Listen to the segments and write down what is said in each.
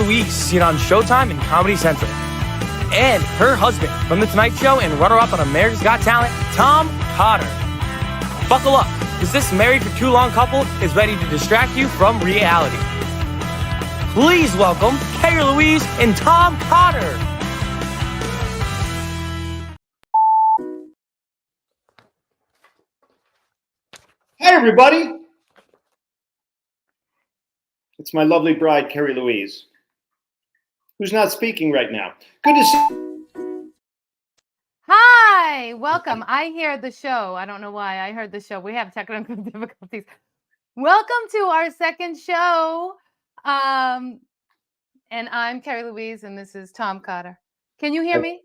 Louise is seen on Showtime and Comedy Central. And her husband from The Tonight Show and runner-up on America's Got Talent, Tom Cotter. Buckle up, because this married for too long couple is ready to distract you from reality. Please welcome Carrie Louise and Tom Cotter. Hi, everybody. It's my lovely bride, Carrie Louise, who's not speaking right now. Good to see. Hi, welcome. I hear the show. I don't know why I heard the show. We have technical difficulties. Welcome to our second show. And I'm Carrie Louise, and this is Tom Cotter. Can you hear me?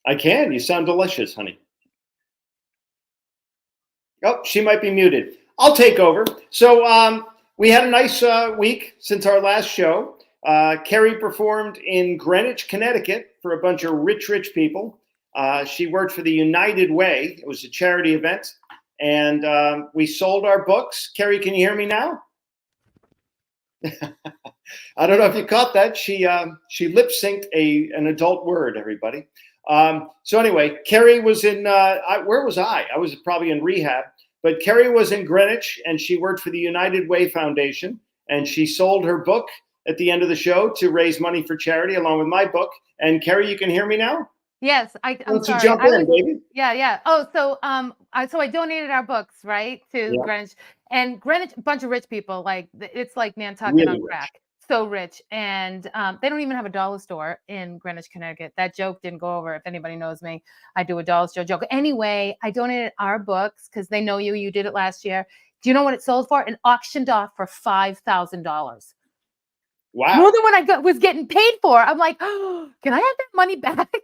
I can. You sound delicious, honey. Oh, she might be muted. I'll take over. So we had a nice week since our last show. Carrie performed in Greenwich, Connecticut for a bunch of rich people. She worked for the United Way. It was a charity event. And we sold our books. Carrie, can you hear me now? I don't know if you caught that. She lip synced an adult word, everybody. So anyway, Carrie was in, where was I? I was probably in rehab. But Carrie was in Greenwich, and she worked for the United Way Foundation, and she sold her book at the end of the show to raise money for charity, along with my book. And Carrie, you can hear me now? Yes, I'm sorry. Jump in, baby. Yeah. Oh, so I donated our books, right, to Greenwich, and Greenwich, a bunch of rich people, like it's like Nantucket really on crack. Rich. So rich, and they don't even have a dollar store in Greenwich, Connecticut. That joke didn't go over. If anybody knows me, I do a dollar store joke. Anyway, I donated our books because they know you did it last year. Do you know what it sold for? It auctioned off for $5,000. Wow. More than what I was getting paid for. I'm like, oh, can I have that money back?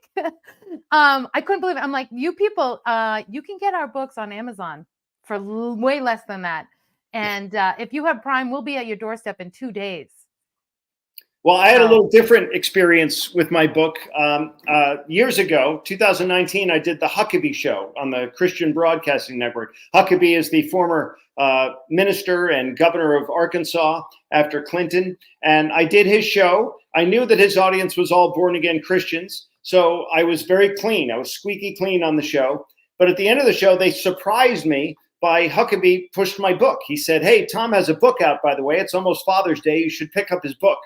I couldn't believe it. I'm like, you people, you can get our books on Amazon for way less than that. And if you have Prime, we'll be at your doorstep in 2 days. Well, I had a little different experience with my book. Years ago, 2019, I did the Huckabee Show on the Christian Broadcasting Network. Huckabee is the former minister and governor of Arkansas after Clinton. And I did his show. I knew that his audience was all born-again Christians. So I was very clean. I was squeaky clean on the show. But at the end of the show, they surprised me by Huckabee pushed my book. He said, "Hey, Tom has a book out, by the way. It's almost Father's Day. You should pick up his book."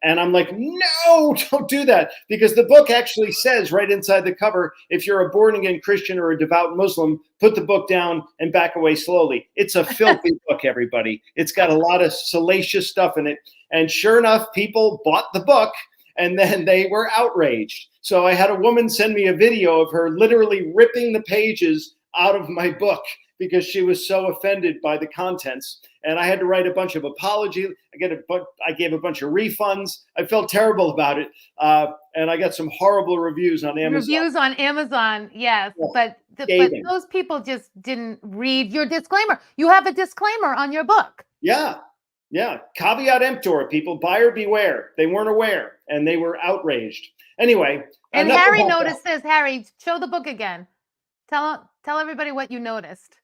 And I'm like, no, don't do that. Because the book actually says right inside the cover, if you're a born-again Christian or a devout Muslim, put the book down and back away slowly. It's a filthy book, everybody. It's got a lot of salacious stuff in it. And sure enough, people bought the book, and then they were outraged. So I had a woman send me a video of her literally ripping the pages out of my book because she was so offended by the contents. And I had to write a bunch of apologies. I gave a bunch of refunds. I felt terrible about it. And I got some horrible reviews on Amazon. Reviews on Amazon, yes. Yeah. But those people just didn't read your disclaimer. You have a disclaimer on your book. Yeah. Caveat emptor, people. Buyer beware. They weren't aware, and they were outraged. Anyway. And Harry noticed this. Harry, show the book again. Tell everybody what you noticed.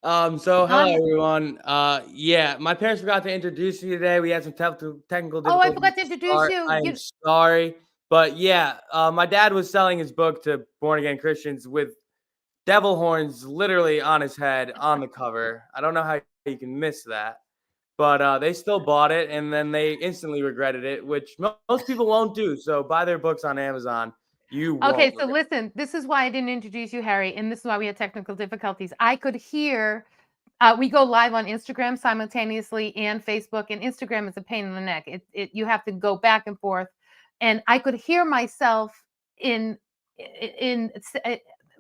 So hello everyone. My parents forgot to introduce you today. We had some technical difficulties. Oh, I forgot to introduce you. I'm sorry. But my dad was selling his book to born again Christians with devil horns literally on his head on the cover. I don't know how you can miss that. But they still bought it, and then they instantly regretted it, which most people won't do. So buy their books on Amazon. Okay, so listen, this is why I didn't introduce you, Harry, and this is why we had technical difficulties. I could hear, we go live on Instagram simultaneously and Facebook, and Instagram is a pain in the neck. You have to go back and forth, and I could hear myself in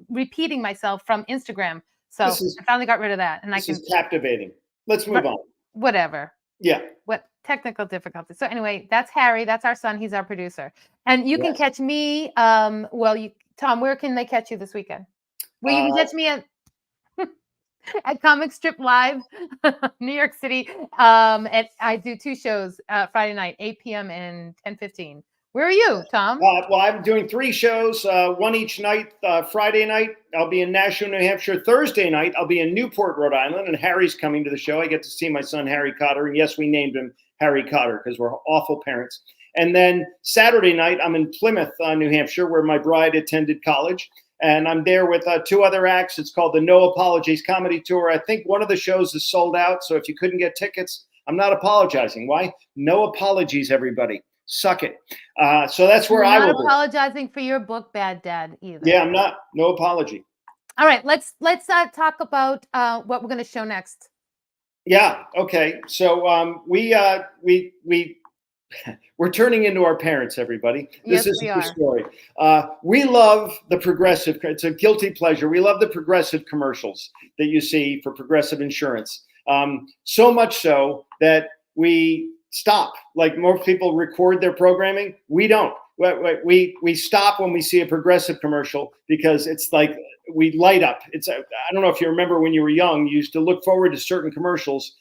repeating myself from Instagram. So I finally got rid of that, and this is captivating. Let's move on. Whatever. Yeah. What technical difficulties. So anyway, that's Harry. That's our son. He's our producer. And you can catch me. Tom, where can they catch you this weekend? Well, you can catch me at Comic Strip Live, New York City. I do 2 shows Friday night, 8 p.m. and 10:15. Where are you, Tom? Well, I'm doing 3 shows, one each night. Friday night, I'll be in Nashua, New Hampshire. Thursday night, I'll be in Newport, Rhode Island, and Harry's coming to the show. I get to see my son, Harry Cotter, and yes, we named him Harry Cotter, because we're awful parents. And then Saturday night, I'm in Plymouth, New Hampshire, where my bride attended college. And I'm there with 2 other acts. It's called the No Apologies Comedy Tour. I think one of the shows is sold out. So if you couldn't get tickets, I'm not apologizing. Why? No apologies, everybody. Suck it. So that's where I will be. Not apologizing for your book, Bad Dad, either. Yeah, I'm not. No apology. All right, let's talk about what we're going to show next. Yeah. Okay. So we're turning into our parents, everybody. This Yes, isn't the story. We love the progressive. It's a guilty pleasure. We love the progressive commercials that you see for Progressive Insurance. So much so that we stop. Like most people record their programming, we don't. We stop when we see a Progressive commercial because it's like we light up. I don't know if you remember when you were young, you used to look forward to certain commercials.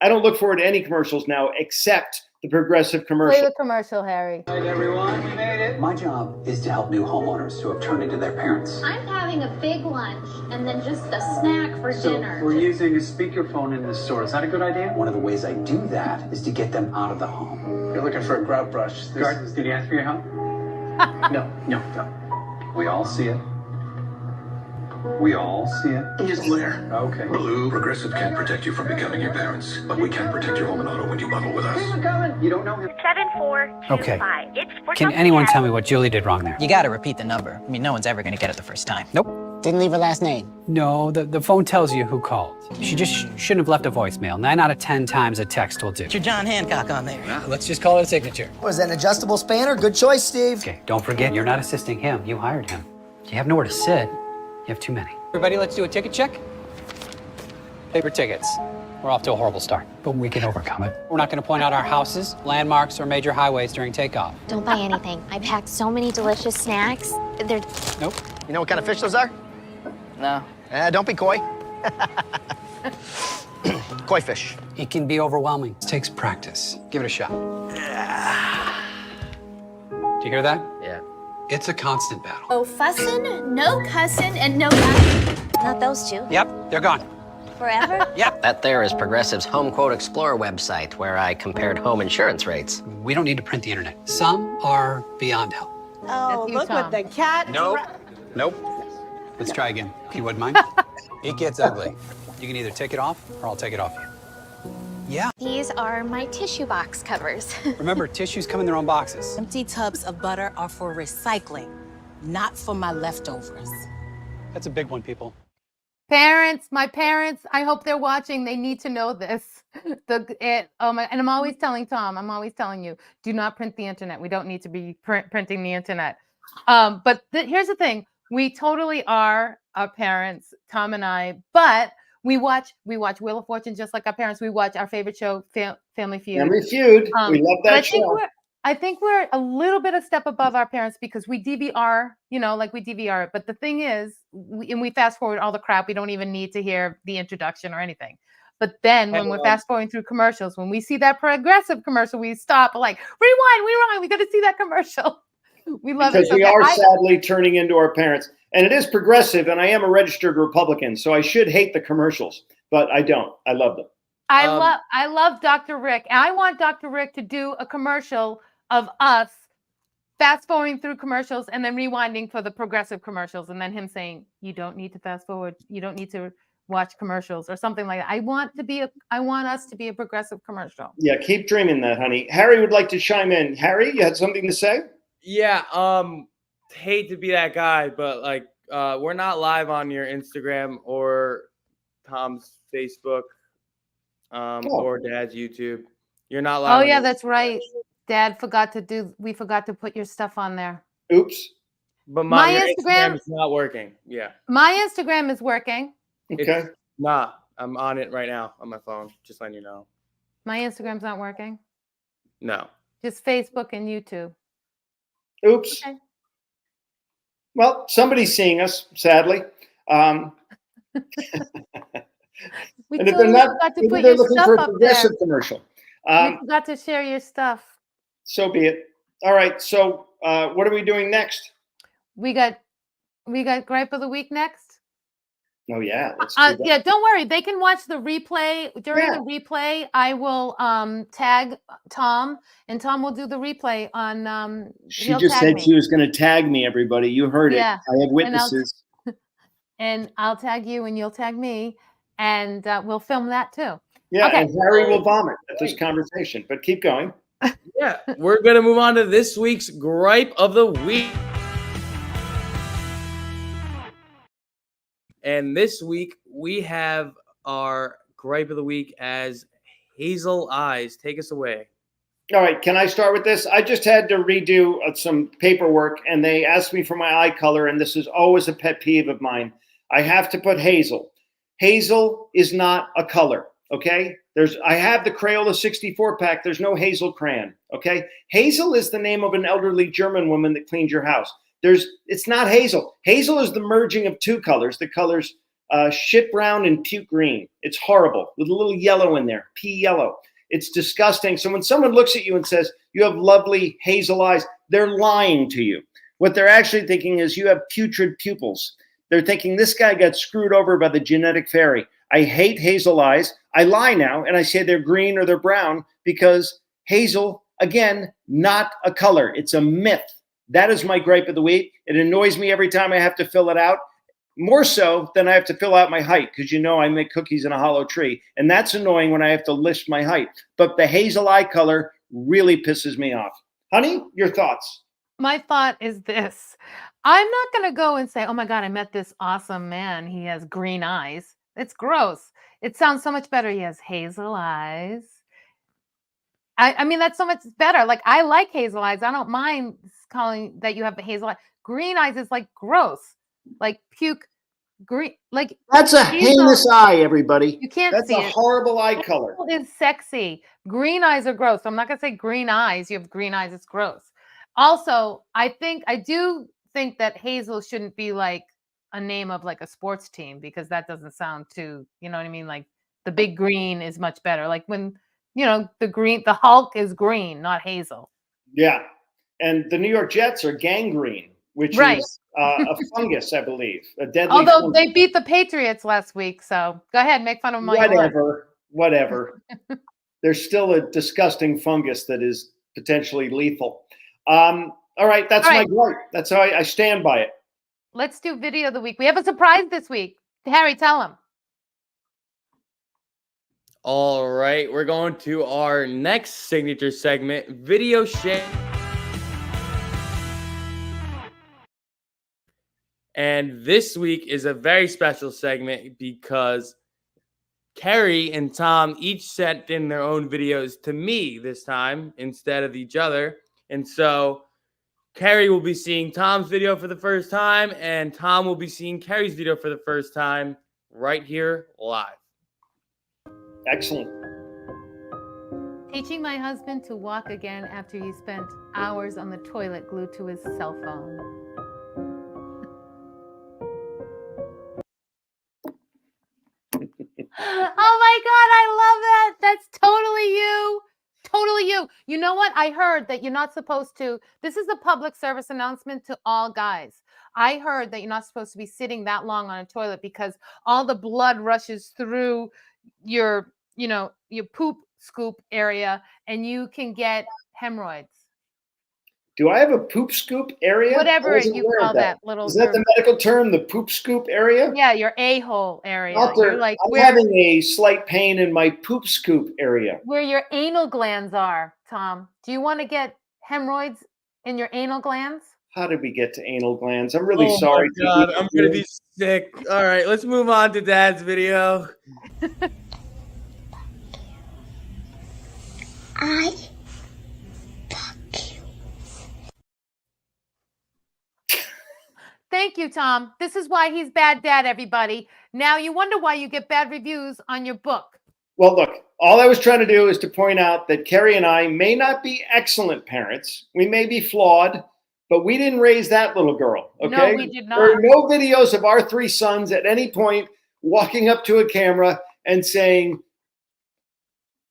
I don't look forward to any commercials now except the Progressive commercial. Play the commercial, Harry. Hi, everyone. We made it. My job is to help new homeowners who have turned into their parents. I'm having a big lunch and then just a snack for dinner. We're using a speakerphone in the store. Is that a good idea? One of the ways I do that is to get them out of the home. You're looking for a grout brush. Guard, did he ask for your help? No. We all see it. We all see it. Yes, Blair. Okay. Blue, Progressive can't protect you from becoming your parents, but we can protect your home and auto when you bundle with us. We're coming. You don't know him. 7425. Okay. It's for Can something anyone else. tell me what Julie did wrong there? You gotta repeat the number. I mean, no one's ever gonna get it the first time. Nope. Didn't leave her last name. No, the phone tells you who called. She just shouldn't have left a voicemail. 9 out of 10 times a text will do. It's your John Hancock on there. Let's just call it a signature. Was that an adjustable spanner? Good choice, Steve. Okay, don't forget, you're not assisting him. You hired him. You have nowhere to sit. You have too many. Everybody, let's do a ticket check. Paper tickets. We're off to a horrible start, but we can overcome it. We're not going to point out our houses, landmarks, or major highways during takeoff. Don't buy anything. I packed so many delicious snacks. They're Nope. You know what kind of fish those are? No. Don't be coy. Koi fish. It can be overwhelming. It takes practice. Give it a shot. Do you hear that? Yeah. It's a constant battle. no fussin', no cussin', and no nothing. Not those two. Yep, they're gone. Forever? Yep. That there is Progressive's Home Quote Explorer website where I compared home insurance rates. We don't need to print the internet. Some are beyond help. That's you, look Tom. what the cat. Nope. Let's try again. You wouldn't mind? It gets ugly. You can either take it off or I'll take it off you. Yeah. These are my tissue box covers. Remember, tissues come in their own boxes. Empty tubs of butter are for recycling, not for my leftovers. That's a big one, people. Parents, my parents, I hope they're watching. They need to know this. And I'm always telling Tom, I'm always telling you, do not print the internet. We don't need to be printing the internet. But here's the thing. We totally are our parents, Tom and I, but we watch Wheel of Fortune just like our parents. We watch our favorite show, Family Feud. Family Feud. We love that show. I think we're a little bit a step above our parents because we DVR, like we DVR it. But the thing is, we fast forward all the crap. We don't even need to hear the introduction or anything. But then when we're fast forwarding through commercials, when we see that Progressive commercial, we stop like, rewind. We got to see that commercial. We love it. Because we are sadly turning into our parents. And it is progressive, and I am a registered Republican, so I should hate the commercials, but I don't. I love them. I love Dr. Rick. And I want Dr. Rick to do a commercial of us fast forwarding through commercials and then rewinding for the Progressive commercials, and then him saying, "You don't need to fast forward. You don't need to watch commercials," or something like that. I want us to be a Progressive commercial. Yeah, keep dreaming that, honey. Harry would like to chime in. Harry, you had something to say? Yeah. Hate to be that guy, but we're not live on your Instagram or Tom's Facebook or Dad's YouTube. You're not live. Oh yeah, that's right. Dad we forgot to put your stuff on there. Oops. But my Instagram is not working. Yeah. My Instagram is working. Okay. It's not. I'm on it right now on my phone. Just letting you know. My Instagram's not working. No. Just Facebook and YouTube. Oops. Okay. Well, somebody's seeing us, sadly. And if they're not, maybe they're looking for a Progressive commercial. We forgot to share your stuff. So be it. All right. So what are we doing next? We got Gripe of the Week next. Oh yeah, let's do that. Yeah, don't worry. They can watch the replay. During the replay, I will tag Tom, and Tom will do the replay on. She just said she was going to tag me. Everybody, you heard it. I have witnesses. And I'll tag you, and you'll tag me, and we'll film that too. Yeah, and Harry will vomit at this conversation. But keep going. Yeah, we're gonna move on to this week's gripe of the week. And this week, we have our gripe of the week as Hazel Eyes. Take us away. All right. Can I start with this? I just had to redo some paperwork, and they asked me for my eye color, and this is always a pet peeve of mine. I have to put hazel. Hazel is not a color, okay? I have the Crayola 64 pack. There's no hazel crayon, okay? Hazel is the name of an elderly German woman that cleans your house. It's not hazel. Hazel is the merging of two colors, the colors shit brown and puke green. It's horrible with a little yellow in there, pea yellow. It's disgusting. So when someone looks at you and says, you have lovely hazel eyes, they're lying to you. What they're actually thinking is you have putrid pupils. They're thinking this guy got screwed over by the genetic fairy. I hate hazel eyes. I lie now and I say they're green or they're brown because hazel, again, not a color. It's a myth. That is my gripe of the week. It annoys me every time I have to fill it out, more so than I have to fill out my height because I make cookies in a hollow tree. And that's annoying when I have to list my height. But the hazel eye color really pisses me off. Honey, your thoughts? My thought is this. I'm not going to go and say, oh my God, I met this awesome man. He has green eyes. It's gross. It sounds so much better. He has hazel eyes. I mean, that's so much better. Like, I like hazel eyes. I don't mind calling that you have the hazel eye. Green eyes is like gross. Like puke green. Like that's a heinous eye, everybody. You can't see it. That's a horrible eye color. It's sexy. Green eyes are gross. So I'm not going to say green eyes. You have green eyes. It's gross. Also, I do think that hazel shouldn't be like a name of like a sports team because that doesn't sound too, you know what I mean? Like the big green is much better. Like when, the Hulk is green, not hazel. Yeah. And the New York Jets are gangrene, which is a fungus, I believe. A deadly Although fungus. they beat the Patriots last week. So go ahead, make fun of them. Whatever. There's still a disgusting fungus that is potentially lethal. All right. That's my gripe. That's how I stand by it. Let's do video of the week. We have a surprise this week. Harry, tell him. All right, we're going to our next signature segment, video share. And this week is a very special segment because Carrie and Tom each sent in their own videos to me this time instead of each other. And so Carrie will be seeing Tom's video for the first time, and Tom will be seeing Carrie's video for the first time right here live. Excellent. Teaching my husband to walk again after he spent hours on the toilet glued to his cell phone. Oh my God, I love that. That's totally you. Totally you. You know what? I heard that you're not supposed to. This is a public service announcement to all guys. I heard that you're not supposed to be sitting that long on a toilet because all the blood rushes through your poop scoop area and you can get hemorrhoids. Do I have a poop scoop area? Whatever you call that little. Is that the medical term, the poop scoop area? Yeah, your a-hole area. You're like, I'm having a slight pain in my poop scoop area. Where your anal glands are, Tom. Do you want to get hemorrhoids in your anal glands? How did we get to anal glands? I'm really sorry. Oh my God, I'm going to be sick. All right, let's move on to Dad's video. I Thank you, Tom. This is why he's bad dad, everybody. Now you wonder why you get bad reviews on your book. Well, look, all I was trying to do is to point out that Carrie and I may not be excellent parents. We may be flawed, but we didn't raise that little girl, okay? No, we did not. There are no videos of our three sons at any point walking up to a camera and saying,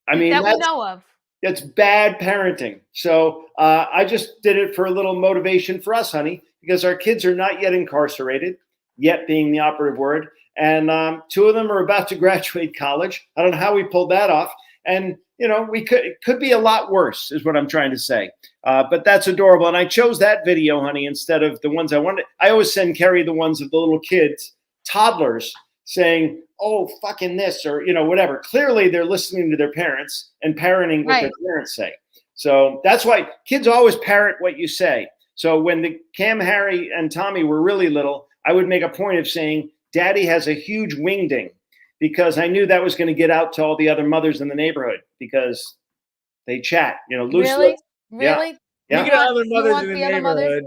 that we know of. That's bad parenting. So I just did it for a little motivation for us, honey, because our kids are not yet incarcerated. yet being the operative word. And 2 of them are about to graduate college. I don't know how we pulled that off. And, you know, it could be a lot worse is what I'm trying to say. But that's adorable. And I chose that video, honey, instead of the ones I wanted. I always send Carrie the ones of the little kids, toddlers, saying, oh, fucking this, or, you know, whatever. Clearly they're listening to their parents and parroting what their parents say. So that's why kids always parrot what you say. So when the Cam, Harry, and Tommy were really little, I would make a point of saying, Daddy has a huge wingding, because I knew that was going to get out to all the other mothers in the neighborhood because they chat, you know, loosely. Really? Yeah. You got other mothers in the neighborhood.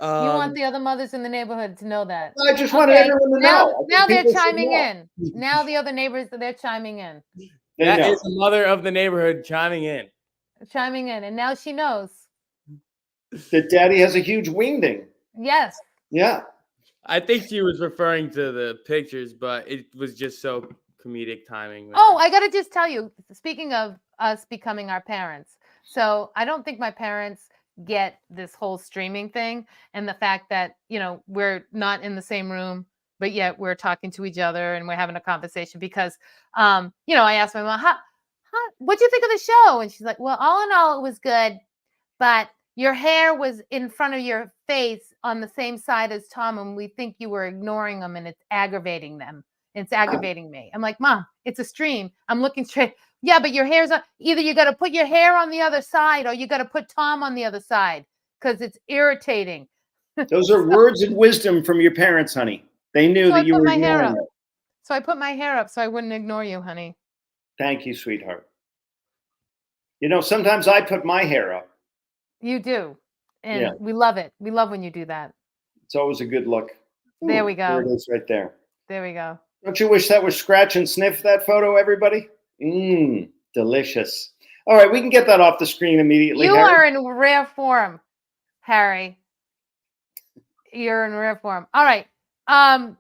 You want the other mothers in the neighborhood to know that. I just want everyone to know. Now they're chiming in. Now the other neighbors, they're chiming in. That is the mother of the neighborhood chiming in. And now she knows that Daddy has a huge wingding. Yes. Yeah. I think she was referring to the pictures, but it was just so comedic timing. There. Oh, I got to just tell you, speaking of us becoming our parents. So I don't think my parents get this whole streaming thing and the fact that, you know, we're not in the same room, but yet we're talking to each other and we're having a conversation because, you know, I asked my mom, what'd you think of the show? And she's like, well, all in all, it was good, but your hair was in front of your face on the same side as Tom, and we think you were ignoring them, and it's aggravating them. It's aggravating me. I'm like, Mom, it's a stream. I'm looking straight. Yeah, but your hair's on. Either you got to put your hair on the other side, or you got to put Tom on the other side because it's irritating. Those are words of wisdom from your parents, honey. They knew that you were ignoring it. So I put my hair up so I wouldn't ignore you, honey. Thank you, sweetheart. You know, sometimes I put my hair up. You do. And we love it. We love when you do that. It's always a good look. There we go. There it is right there. There we go. Don't you wish that was scratch and sniff, that photo, everybody? Delicious. All right, we can get that off the screen immediately. You are in rare form, Harry. You're in rare form. All right.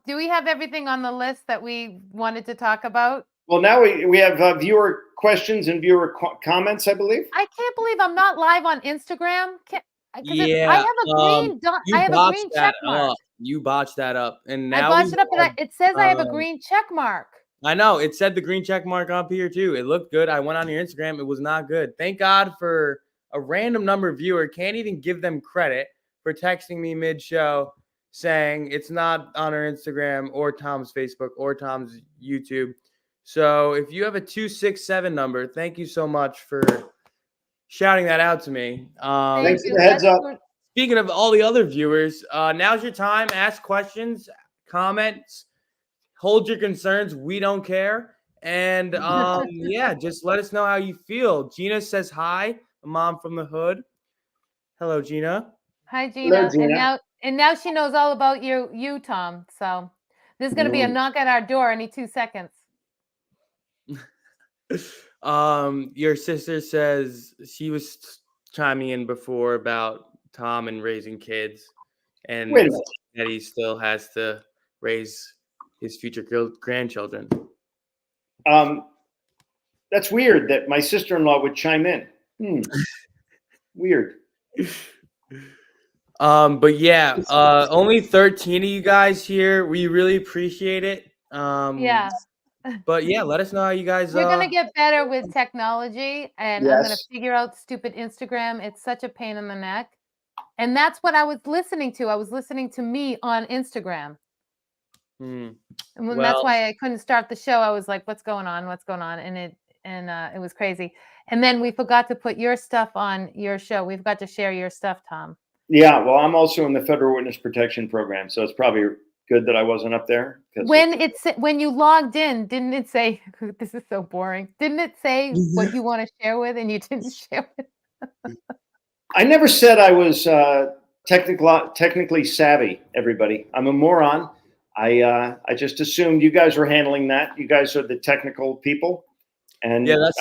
Do we have everything on the list that we wanted to talk about? Well, now we have viewer questions and viewer comments, I believe. I can't believe I'm not live on Instagram. Yeah, I have a green check mark. You botched that up, and now I botched it up, and it says I have a green check mark. I know it said the green check mark up here too. It looked good. I went on your Instagram. It was not good. Thank God for a random number viewer. Can't even give them credit for texting me mid-show saying it's not on our Instagram or Tom's Facebook or Tom's YouTube. So if you have a 267 number, thank you so much for shouting that out to me. Thanks for the heads up. Speaking of all the other viewers, now's your time. Ask questions, comments, hold your concerns. We don't care. And yeah, just let us know how you feel. Gina says hi, a mom from the hood. Hello, Gina. Hi, Gina. Hello, Gina. And now she knows all about you, Tom. So there's going to be a knock at our door any 2 seconds. Your sister says she was chiming in before about Tom and raising kids, and that he still has to raise his future grandchildren. That's weird that my sister-in-law would chime in. Weird. But yeah, only 13 of you guys here. We really appreciate it. Yeah. But yeah, let us know how you guys. We're gonna get better with technology, and I'm gonna figure out stupid Instagram. It's such a pain in the neck, and that's what I was listening to. I was listening to me on Instagram, and that's why I couldn't start the show. I was like, "What's going on? What's going on?" And it was crazy. And then we forgot to put your stuff on your show. We forgot to share your stuff, Tom. Yeah, well, I'm also in the Federal Witness Protection Program, so it's probably good that I wasn't up there. When you logged in, didn't it say, this is so boring, didn't it say what you want to share with and you didn't share with? I never said I was technically savvy, everybody. I'm a moron. I just assumed you guys were handling that. You guys are the technical people. And yeah, that's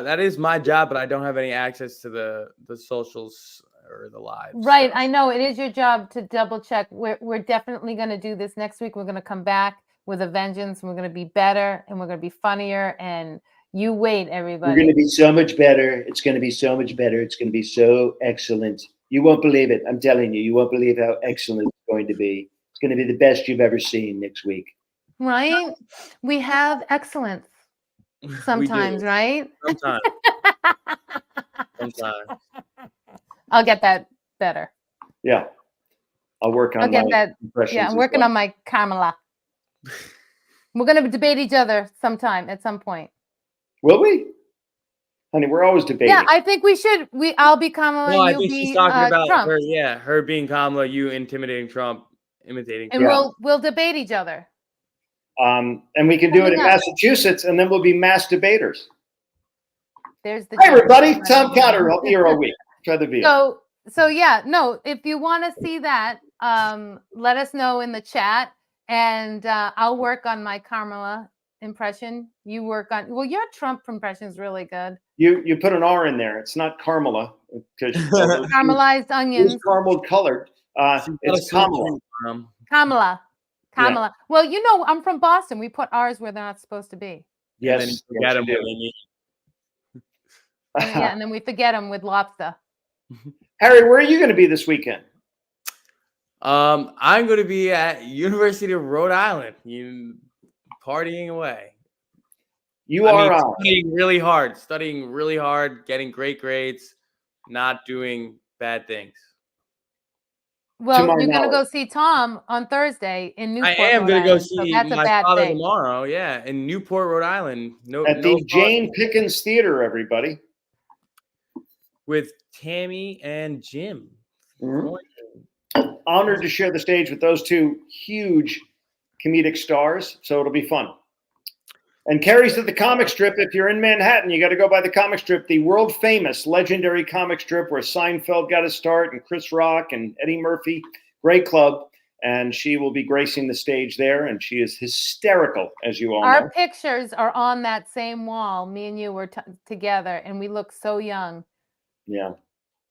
that is my job, but I don't have any access to the socials or the lives. Right. So. I know it is your job to double check. We're definitely going to do this next week. We're going to come back with a vengeance. And we're going to be better and we're going to be funnier. And you wait, everybody. We're going to be so much better. It's going to be so much better. It's going to be so excellent. You won't believe it. I'm telling you, you won't believe how excellent it's going to be. It's going to be the best you've ever seen next week. Right? We have excellence sometimes, right? Sometimes. Sometimes. I'll get that better. Yeah. I'll work on my impressions. Yeah, I'm working on my Kamala. We're going to debate each other sometime at some point. Will we? Honey, we're always debating. Yeah, I think we should. I'll be Kamala. Well, I you think be she's talking about Trump. her. Yeah, her being Kamala, you intimidating Trump, imitating. And Trump. we'll debate each other. And we can do it in Massachusetts, and then we'll be mass debaters. There's the. Hi, everybody. Tom Cotter. I'll be here all week. Try the video. So yeah, no. If you want to see that, let us know in the chat, and I'll work on my Kamala impression. You work on. Well, your Trump impression is really good. You put an R in there. It's not Carmela because caramelized onions. It's caramel colored. It's Kamala. Kamala. Yeah. Well, you know, I'm from Boston. We put R's where they're not supposed to be. Yes. And then we forget them with lobster. Harry, where are you going to be this weekend? I'm going to be at University of Rhode Island. Partying away. Studying really hard, getting great grades, not doing bad things. Well, you're going to go see Tom on Thursday in Newport. I am going to go see my father tomorrow. Yeah, in Newport, Rhode Island. At the Jane Pickens Theater, everybody. With Tammy and Jim. Mm-hmm. Honored to share the stage with those two huge comedic stars, so it'll be fun. And Carrie's at the comic strip. If you're in Manhattan, you got to go by the comic strip, the world famous, legendary comic strip where Seinfeld got his start and Chris Rock and Eddie Murphy. Great club. And she will be gracing the stage there. And she is hysterical, as you all know. Our pictures are on that same wall. Me and you were together, and we look so young. Yeah.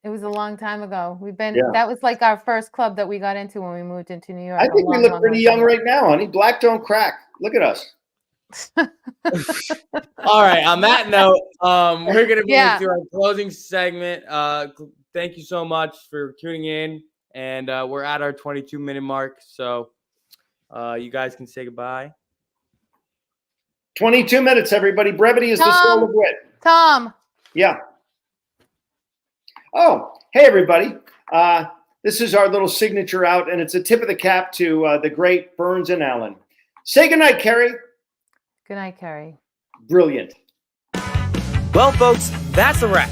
It was a long time ago. That was like our first club that we got into when we moved into New York. I think we look pretty young right now, honey. Black don't crack. Look at us. All right. On that note, we're going to move to our closing segment. Thank you so much for tuning in. And we're at our 22-minute mark. So you guys can say goodbye. 22 minutes, everybody. Brevity is the soul of wit. Tom. Yeah. Oh, hey, everybody. This is our little signature out, and it's a tip of the cap to the great Burns and Allen. Say goodnight, Carrie. Good night, Carrie. Brilliant. Well, folks, that's a wrap.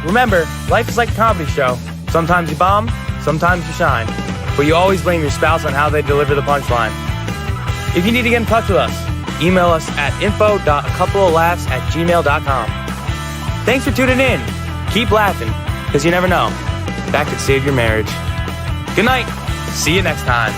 Remember, life is like a comedy show. Sometimes you bomb, sometimes you shine. But you always blame your spouse on how they deliver the punchline. If you need to get in touch with us, email us at info.coupleoflaughs@gmail.com. Thanks for tuning in. Keep laughing, because you never know. That could save your marriage. Good night. See you next time.